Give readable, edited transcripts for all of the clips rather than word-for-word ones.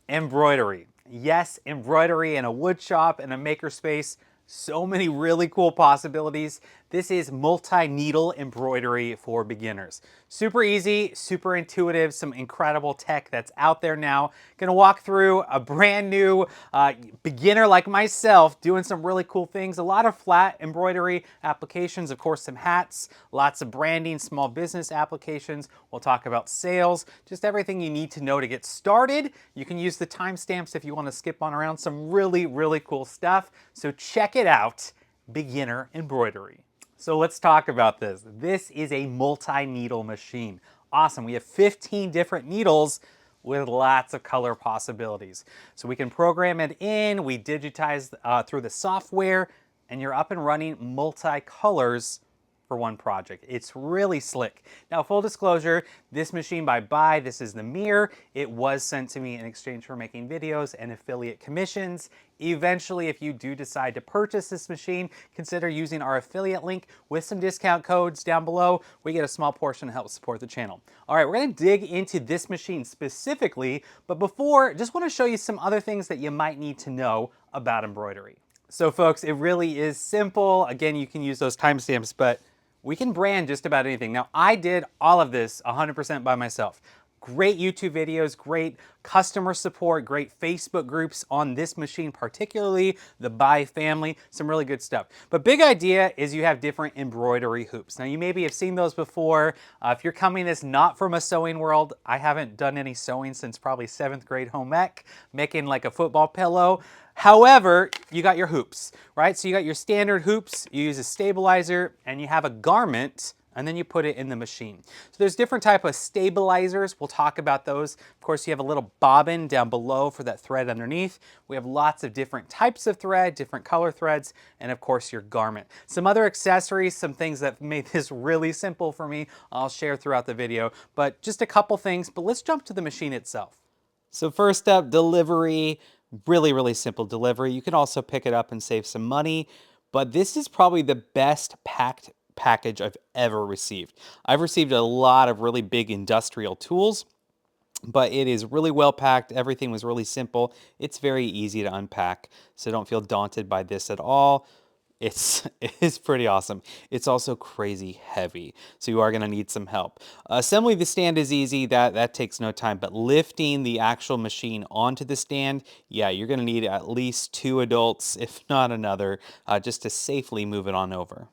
Embroidery. Yes, embroidery in a wood shop and a makerspace. So many really cool possibilities. This is multi-needle embroidery for beginners. Super easy, super intuitive, some incredible tech that's out there now. Gonna walk through a brand new beginner like myself doing some really cool things. A lot of flat embroidery applications, of course some hats, lots of branding, small business applications. We'll talk about sales, just everything you need to know to get started. You can use the timestamps if you want to skip on around. Some really, really cool stuff. So check it out, beginner embroidery. So let's talk about this. This is a multi-needle machine. Awesome. We have 15 different needles with lots of color possibilities. So we can program it in, we digitize through the software, and you're up and running multi-colors for one project. It's really slick. Now, full disclosure, this machine by BAi, this is the Mirror. It was sent to me in exchange for making videos and affiliate commissions. Eventually, if you do decide to purchase this machine, consider using our affiliate link with some discount codes down below. We get a small portion to help support the channel. All right, we're gonna dig into this machine specifically, but before, just wanna show you some other things that you might need to know about embroidery. So folks, it really is simple. Again, you can use those timestamps, but we can brand just about anything. Now, I did all of this 100% by myself. Great YouTube videos, great customer support, great Facebook groups on this machine, particularly the BAi family, some really good stuff. But big idea is you have different embroidery hoops. Now, you maybe have seen those before. If you're coming this not from a sewing world, I haven't done any sewing since probably 7th grade home ec, making like a football pillow. However, you got your hoops, right? So you got your standard hoops, you use a stabilizer, and you have a garment, and then you put it in the machine. So there's different type of stabilizers. We'll talk about those. Of course, you have a little bobbin down below for that thread underneath. We have lots of different types of thread, different color threads, and of course your garment. Some other accessories, some things that made this really simple for me, I'll share throughout the video, but just a couple things, but let's jump to the machine itself. So first up, delivery. Really, really simple delivery. You can also pick it up and save some money, but this is probably the best packed package I've ever received. I've received a lot of really big industrial tools, but it is really well packed. Everything was really simple. It's very easy to unpack, so don't feel daunted by this at all. It's pretty awesome. It's also crazy heavy, so you are going to need some help. Assembling the stand is easy. That takes no time, but lifting the actual machine onto the stand, yeah, you're going to need at least 2 adults, if not another, just to safely move it on over.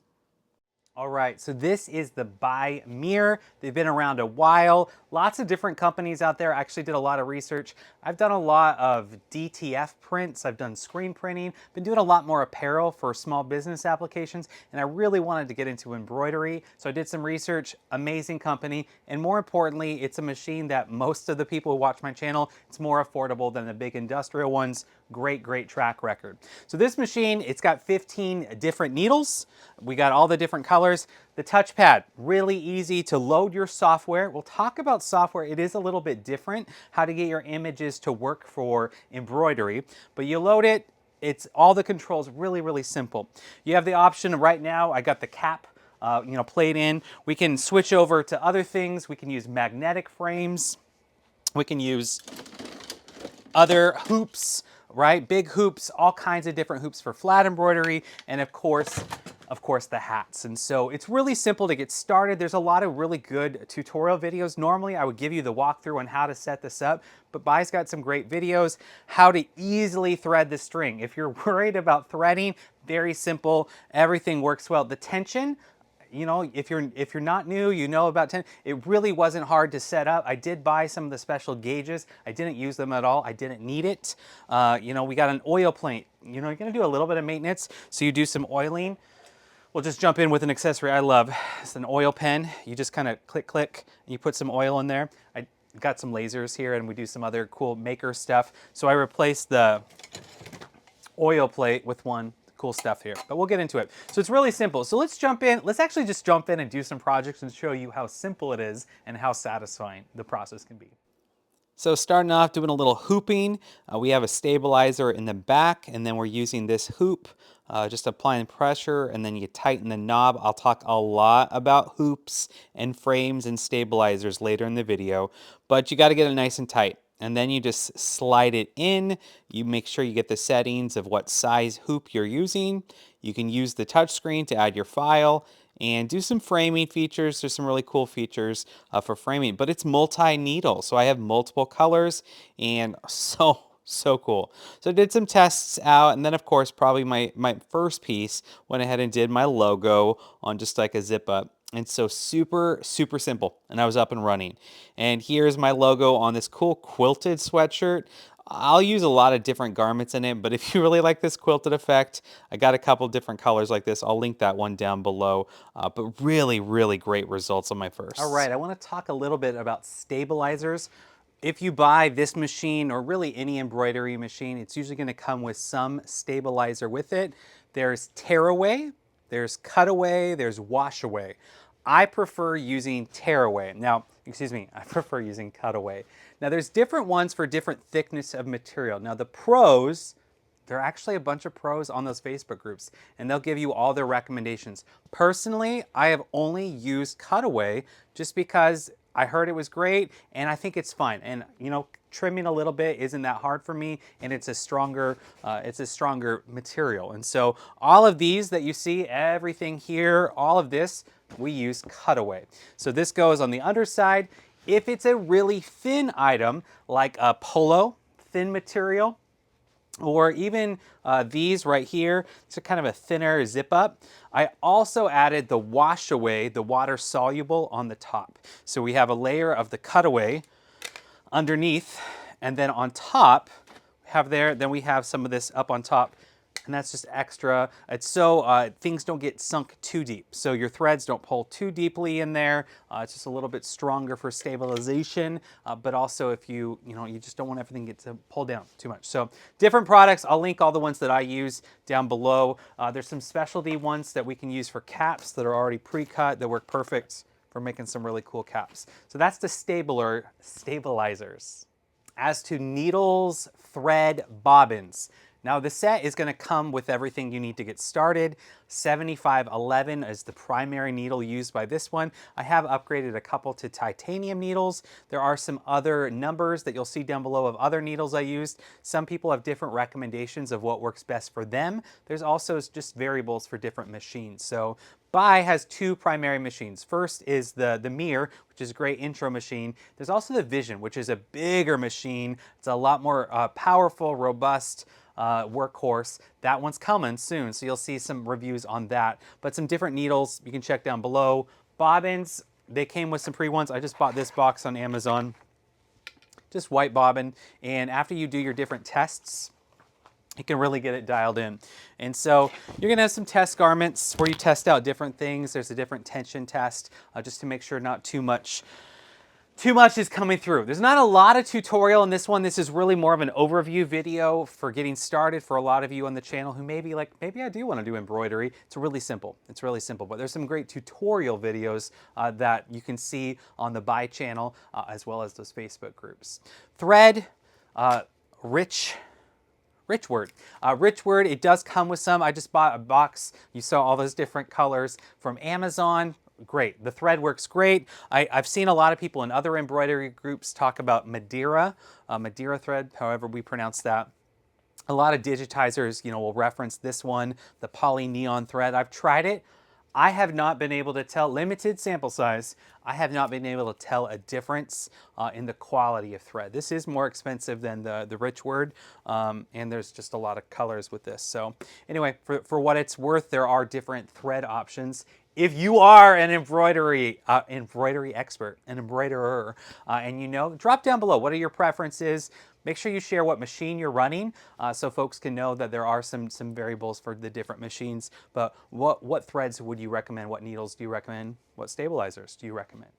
All right, so this is the BAi Mirror. They've been around a while. Lots of different companies out there. I actually did a lot of research. I've done a lot of DTF prints. I've done screen printing. Been doing a lot more apparel for small business applications, and I really wanted to get into embroidery. So I did some research. Amazing company, and more importantly, it's a machine that most of the people who watch my channel, it's more affordable than the big industrial ones. Great track record. So this machine, it's got 15 different needles. We got all the different colors. The touchpad, really easy to load your software. We'll talk about software. It is a little bit different, how to get your images to work for embroidery. But you load it, it's all the controls, really simple. You have the option right now, I got the cap played in. We can switch over to other things. We can use magnetic frames. We can use other hoops, right? Big hoops, all kinds of different hoops for flat embroidery, and of course the hats. And so it's really simple to get started. There's a lot of really good tutorial videos. Normally I would give you the walkthrough on how to set this up, but BAi's got some great videos, how to easily thread the string. If you're worried about threading, very simple, everything works well. The tension, you know, if you're not new, you know about tension. It really wasn't hard to set up. I did buy some of the special gauges. I didn't use them at all. I didn't need it. We got an oil plate. You know, you're gonna do a little bit of maintenance, so you do some oiling. We'll just jump in with an accessory I love. It's an oil pen. You just kind of click, and you put some oil in there. I got some lasers here, and we do some other cool maker stuff. So I replaced the oil plate with one. Cool stuff here, but we'll get into it. So it's really simple. So let's jump in. Let's actually just jump in and do some projects and show you how simple it is and how satisfying the process can be. So starting off doing a little hooping, we have a stabilizer in the back, and then we're using this hoop, just applying pressure, and then you tighten the knob. I'll talk a lot about hoops and frames and stabilizers later in the video, but you got to get it nice and tight. and then you just slide it in. You make sure you get the settings of what size hoop you're using. You can use the touchscreen to add your file and do some framing features. There's some really cool features for framing, but it's multi-needle, so I have multiple colors, and so cool. So I did some tests out, and then of course probably my first piece went ahead and did my logo on just like a zip up. And so super simple, and I was up and running. And here's my logo on this cool quilted sweatshirt. I'll use a lot of different garments in it, but if you really like this quilted effect, I got a couple different colors like this. I'll link that one down below. But really great results on my first. All right, I want to talk a little bit about stabilizers. If you buy this machine, or really any embroidery machine, it's usually going to come with some stabilizer with it. There's tearaway, there's cutaway, there's washaway. I prefer using tearaway. Now, excuse me, I prefer using cutaway. Now there's different ones for different thickness of material. Now the pros, there are actually a bunch of pros on those Facebook groups, and they'll give you all their recommendations. Personally, I have only used cutaway just because I heard it was great, and I think it's fine. And you know, trimming a little bit isn't that hard for me, and it's a stronger material. And so all of these that you see, everything here, all of this, we use cutaway. So this goes on the underside. If it's a really thin item, like a polo, thin material, or even these right here, it's a kind of a thinner zip up. I also added the washaway, the water soluble, on the top. So we have a layer of the cutaway underneath, and then on top, then we have some of this up on top, and that's just extra. It's so things don't get sunk too deep, so your threads don't pull too deeply in there. It's just a little bit stronger for stabilization, but also if you just don't want everything to pull down too much. So different products. I'll link all the ones that I use down below. There's some specialty ones that we can use for caps that are already pre-cut that work perfect for making some really cool caps. So that's the stabilizers. As to needles, thread, bobbins. Now the set is going to come with everything you need to get started. 7511 is the primary needle used by this one. I have upgraded a couple to titanium needles. There are some other numbers that you'll see down below of other needles I used. Some people have different recommendations of what works best for them. There's also just variables for different machines. So BAi has two primary machines. First is the Mirror, which is a great intro machine. There's also the Vision, which is a bigger machine. It's a lot more powerful, robust workhorse. That one's coming soon, so you'll see some reviews on that. But some different needles you can check down below. Bobbins, they came with some free ones. I just bought this box on Amazon. Just white bobbin, and after you do your different tests, you can really get it dialed in. And so you're gonna have some test garments where you test out different things. There's a different tension test just to make sure not too much is coming through. There's not a lot of tutorial in this one. This is really more of an overview video for getting started for a lot of you on the channel who may be like, maybe I do want to do embroidery. It's really simple. It's really simple, but there's some great tutorial videos that you can see on the BAi channel as well as those Facebook groups. Thread, Richword. Richword, it does come with some. I just bought a box. You saw all those different colors from Amazon. Great. The thread works great. I've seen a lot of people in other embroidery groups talk about Madeira, Madeira thread, however we pronounce that. A lot of digitizers, will reference this one, the poly neon thread. I've tried it. I have not been able to tell, limited sample size, I have not been able to tell a difference in the quality of thread. This is more expensive than the Richword, and there's just a lot of colors with this. So anyway, for what it's worth, there are different thread options. If you are an embroidery expert, an embroiderer, and drop down below, what are your preferences? Make sure you share what machine you're running so folks can know that there are some variables for the different machines. But what threads would you recommend? What needles do you recommend? What stabilizers do you recommend?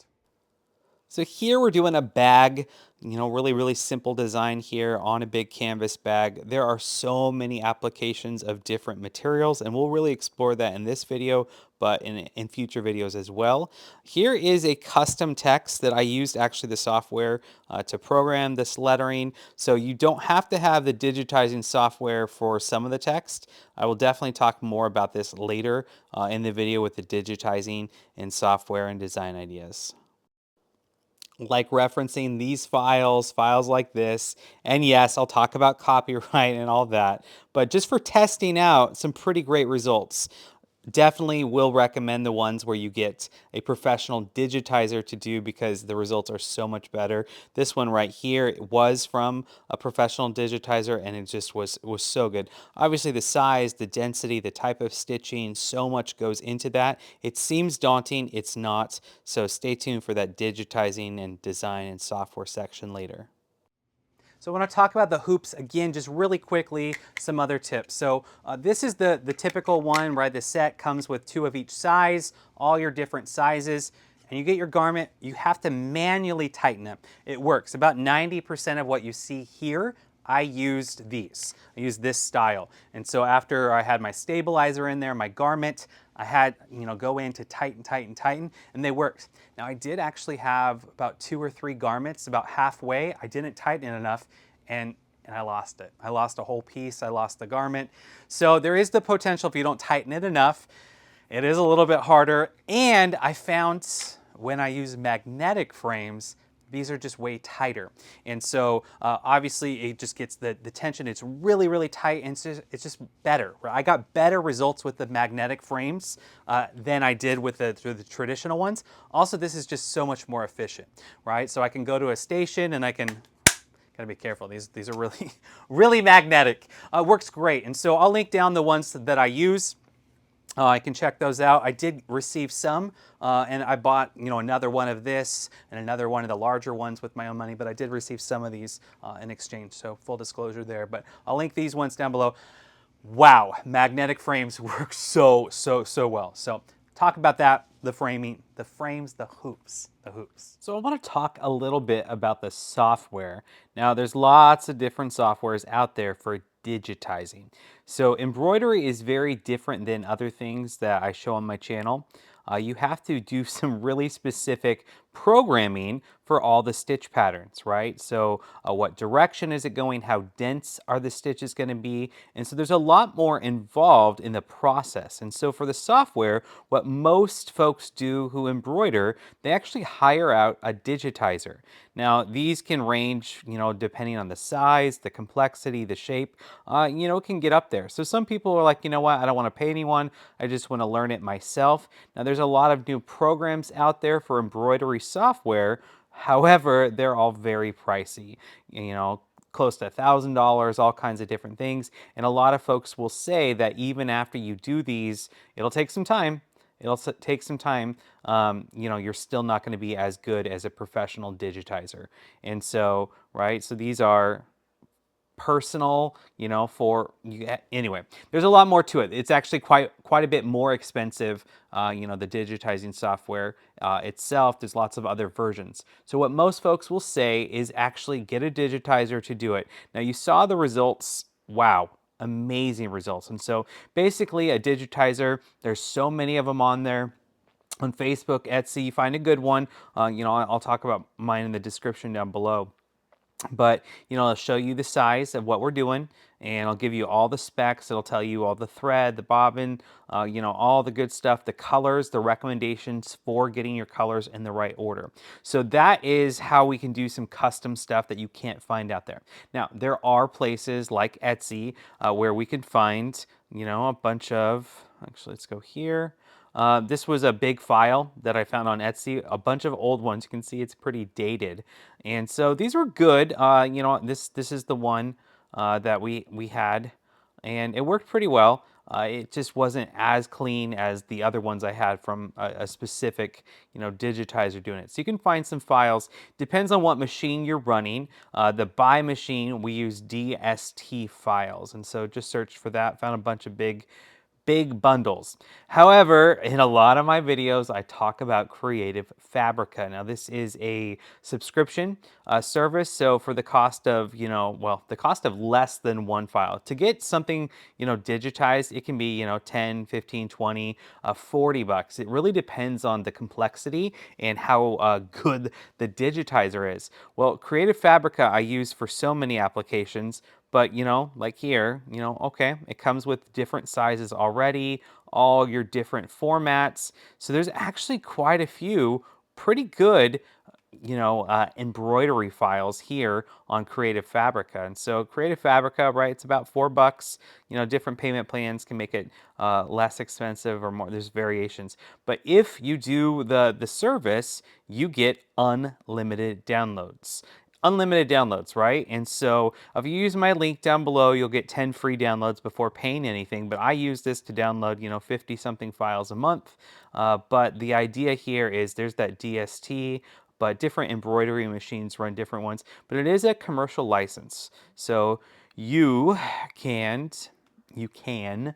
So here we're doing a bag, really simple design here on a big canvas bag. There are so many applications of different materials, and we'll really explore that in this video, but in future videos as well. Here is a custom text that I used actually the software to program this lettering. So you don't have to have the digitizing software for some of the text. I will definitely talk more about this later in the video with the digitizing and software and design ideas. like referencing these files, files like this. And yes, I'll talk about copyright and all that, but just for testing out some pretty great results. Definitely will recommend the ones where you get a professional digitizer to do because the results are so much better. This one right here was from a professional digitizer and it just was so good. Obviously the size, the density, the type of stitching, so much goes into that. It seems daunting, it's not. So stay tuned for that digitizing and design and software section later. So I want to talk about the hoops again, just really quickly, some other tips. So this is the typical one, right? The set comes with 2 of each size, all your different sizes, and you get your garment, you have to manually tighten it. It works. About 90% of what you see here, I used these. I used this style. And so after I had my stabilizer in there, my garment, I had, go in to tighten, tighten, tighten, and they worked. Now I did actually have about 2 or 3 garments about halfway. I didn't tighten it enough and I lost it. I lost a whole piece, I lost the garment. So there is the potential if you don't tighten it enough, it is a little bit harder. And I found when I use magnetic frames, these are just way tighter. And so obviously it just gets the tension. It's really, really tight and it's just better. I got better results with the magnetic frames than I did with the traditional ones. Also, this is just so much more efficient, right? So I can go to a station and I can, gotta be careful. These are really, really magnetic. Works great. And so I'll link down the ones that I use. I can check those out. I did receive some, and I bought another one of this and another one of the larger ones with my own money, but I did receive some of these in exchange, so full disclosure there. But I'll link these ones down below. Wow, magnetic frames work so, so, so well. So talk about that, the framing, the frames, the hoops, the hoops. So I want to talk a little bit about the software. Now there's lots of different softwares out there for digitizing. So embroidery is very different than other things that I show on my channel. You have to do some really specific programming for all the stitch patterns, right? So what direction is it going? How dense are the stitches going to be? And so there's a lot more involved in the process. And so for the software, what most folks do who embroider, they actually hire out a digitizer. Now these can range, depending on the size, the complexity, the shape, it can get up there. So some people are like, you know what, I don't want to pay anyone. I just want to learn it myself. Now there's a lot of new programs out there for embroidery software. However, they're all very pricey, close to $1,000, all kinds of different things. And a lot of folks will say that even after you do these, it'll take some time. It'll take some time. You're still not going to be as good as a professional digitizer. And so, right, so these are personal, for you. Anyway, there's a lot more to it. It's actually quite a bit more expensive. The digitizing software itself. There's lots of other versions. So what most folks will say is actually get a digitizer to do it. Now you saw the results. Wow. Amazing results. And so basically a digitizer, there's so many of them on there. On Facebook, Etsy, find a good one. I'll talk about mine in the description down below. But, I'll show you the size of what we're doing and I'll give you all the specs. It'll tell you all the thread, the bobbin, all the good stuff, the colors, the recommendations for getting your colors in the right order. So that is how we can do some custom stuff that you can't find out there. Now, there are places like Etsy where we can find, a bunch of, actually, let's go here. This was a big file that I found on Etsy, a bunch of old ones. You can see it's pretty dated. And so these were good. This is the one that we had, and it worked pretty well. It just wasn't as clean as the other ones I had from a specific, digitizer doing it. So you can find some files. Depends on what machine you're running. The BAi machine, we use DST files. And so just searched for that, found a bunch of big bundles. However, in a lot of my videos, I talk about Creative Fabrica. Now, this is a subscription service. So for the cost of, the cost of less than one file, to get something, digitized, it can be, 10, 15, 20, $40. It really depends on the complexity and how good the digitizer is. Well, Creative Fabrica I use for so many applications. But, like here, okay, it comes with different sizes already, all your different formats. So there's actually quite a few pretty good, embroidery files here on Creative Fabrica. And so Creative Fabrica, right, it's about $4. Different payment plans can make it less expensive or more. There's variations. But if you do the service, you get unlimited downloads. Unlimited downloads, right? And so if you use my link down below, you'll get 10 free downloads before paying anything. But I use this to download, 50 something files a month. But the idea here is there's that DST, but different embroidery machines run different ones. But it is a commercial license. So you can you can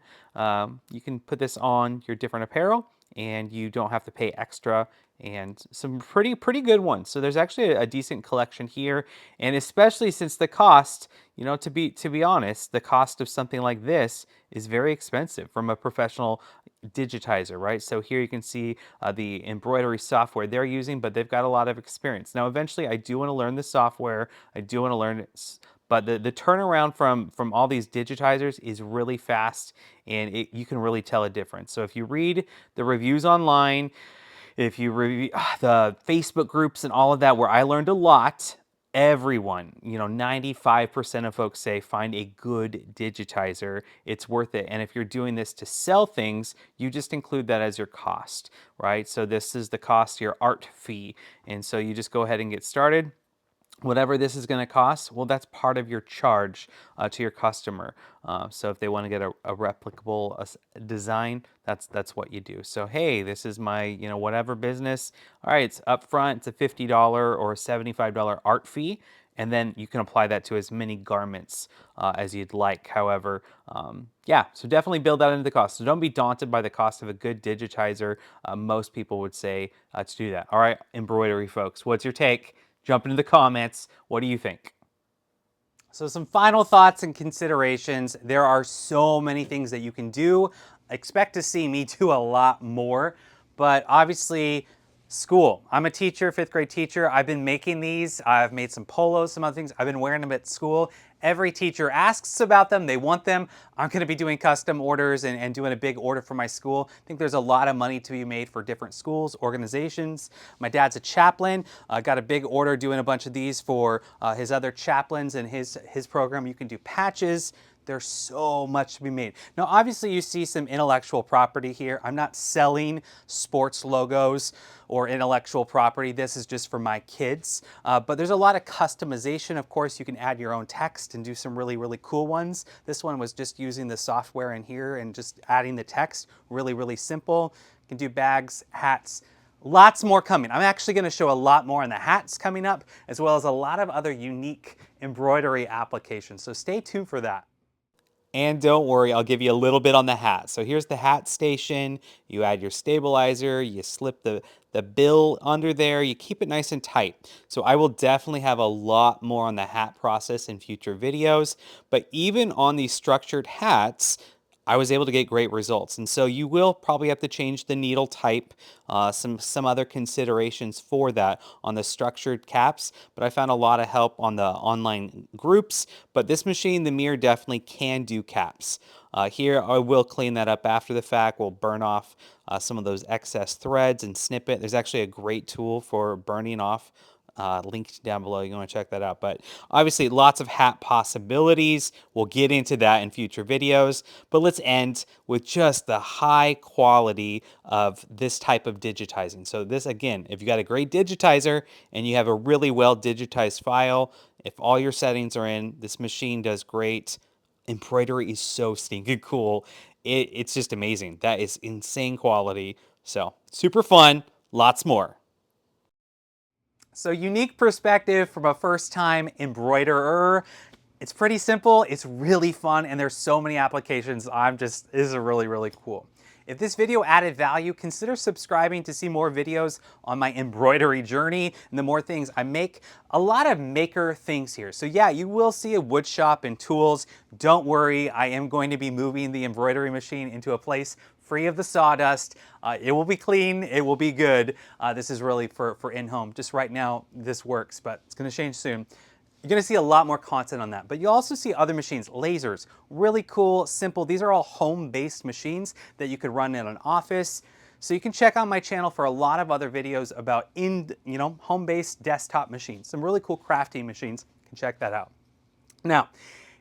you can put this on your different apparel, and you don't have to pay extra, and some pretty good ones. So there's actually a decent collection here, and especially since the cost, to be honest, the cost of something like this is very expensive from a professional digitizer, right? So here you can see the embroidery software they're using, but they've got a lot of experience. Now, eventually, I do want to learn the software. I do want to learn it, but the turnaround from all these digitizers is really fast, and you can really tell a difference. So if you read the reviews online, if you review the Facebook groups and all of that, where I learned a lot, everyone, 95% of folks say find a good digitizer. It's worth it. And if you're doing this to sell things, you just include that as your cost, right? So this is the cost, your art fee. And so you just go ahead and get started. Whatever this is going to cost, well, that's part of your charge to your customer. So if they want to get a replicable design, that's what you do. So hey, this is my whatever business. All right, it's upfront. It's a $50 or a $75 art fee, and then you can apply that to as many garments as you'd like. However, yeah, so definitely build that into the cost. So don't be daunted by the cost of a good digitizer. Most people would say to do that. All right, embroidery folks, what's your take? Jump into the comments. What do you think? So some final thoughts and considerations. There are so many things that you can do. Expect to see me do a lot more, but obviously school. I'm a teacher, fifth grade teacher. I've been making these. I've made some polos, some other things. I've been wearing them at school. Every teacher asks about them. They want them. I'm going to be doing custom orders and doing a big order for my school. I think there's a lot of money to be made for different schools, organizations. My dad's a chaplain. Got a big order doing a bunch of these for his other chaplains and his program. You can do patches. There's so much to be made. Now, obviously, you see some intellectual property here. I'm not selling sports logos or intellectual property. This is just for my kids. But there's a lot of customization. Of course, you can add your own text and do some really cool ones. This one was just using the software in here and just adding the text. Really simple. You can do bags, hats. Lots more coming. I'm actually going to show a lot more on the hats coming up, as well as a lot of other unique embroidery applications. So stay tuned for that. And don't worry, I'll give you a little bit on the hat. So here's the hat station. You add your stabilizer, you slip the bill under there, you keep it nice and tight. So I will definitely have a lot more on the hat process in future videos. But even on these structured hats, I was able to get great results. And so you will probably have to change the needle type, some other considerations for that on the structured caps, but I found a lot of help on the online groups. But this machine, the Mirror, definitely can do caps. Here I will clean that up after the fact. We'll burn off some of those excess threads and snip it. There's actually a great tool for burning off, linked down below. You want to check that out. But obviously lots of hat possibilities. We'll get into that in future videos. But let's end with just the high quality of this type of digitizing. So this, again, if you got a great digitizer and you have a really well digitized file, if all your settings are in, this machine does great. Embroidery is so stinking cool. It's just amazing. That is insane quality. So super fun. Lots more. So unique perspective from a first-time embroiderer. It's pretty simple, it's really fun, and there's so many applications. This is really cool. If this video added value, consider subscribing to see more videos on my embroidery journey and the more things I make. A lot of maker things here. So yeah, you will see a wood shop and tools. Don't worry, I am going to be moving the embroidery machine into a place free of the sawdust. It will be clean, it will be good. This is really for in-home. Just right now, this works, but it's gonna change soon. You're gonna see a lot more content on that, but you'll also see other machines, lasers, really cool, simple. These are all home-based machines that you could run in an office. So you can check out my channel for a lot of other videos about home-based desktop machines. Some really cool crafting machines. You can check that out. Now,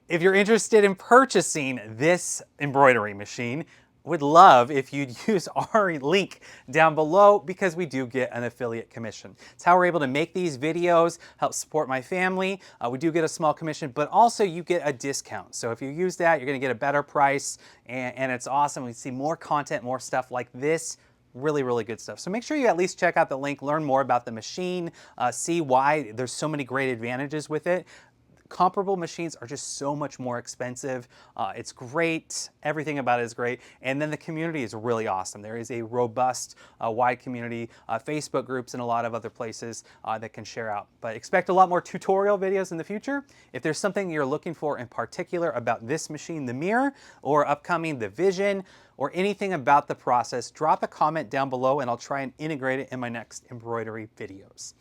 if you're interested in purchasing this embroidery machine, would love if you'd use our link down below because we do get an affiliate commission. It's how we're able to make these videos, help support my family. We do get a small commission, but also you get a discount. So if you use that, you're gonna get a better price, and it's awesome. We see more content, more stuff like this. Really, really good stuff. So make sure you at least check out the link, learn more about the machine, see why there's so many great advantages with it. Comparable machines are just so much more expensive. It's great. Everything about it is great. And then the community is really awesome. There is a robust, wide community, Facebook groups, and a lot of other places that can share out. But expect a lot more tutorial videos in the future. If there's something you're looking for in particular about this machine, the Mirror, or upcoming the Vision, or anything about the process, drop a comment down below and I'll try and integrate it in my next embroidery videos.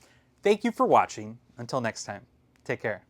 Thank you for watching. Until next time, take care.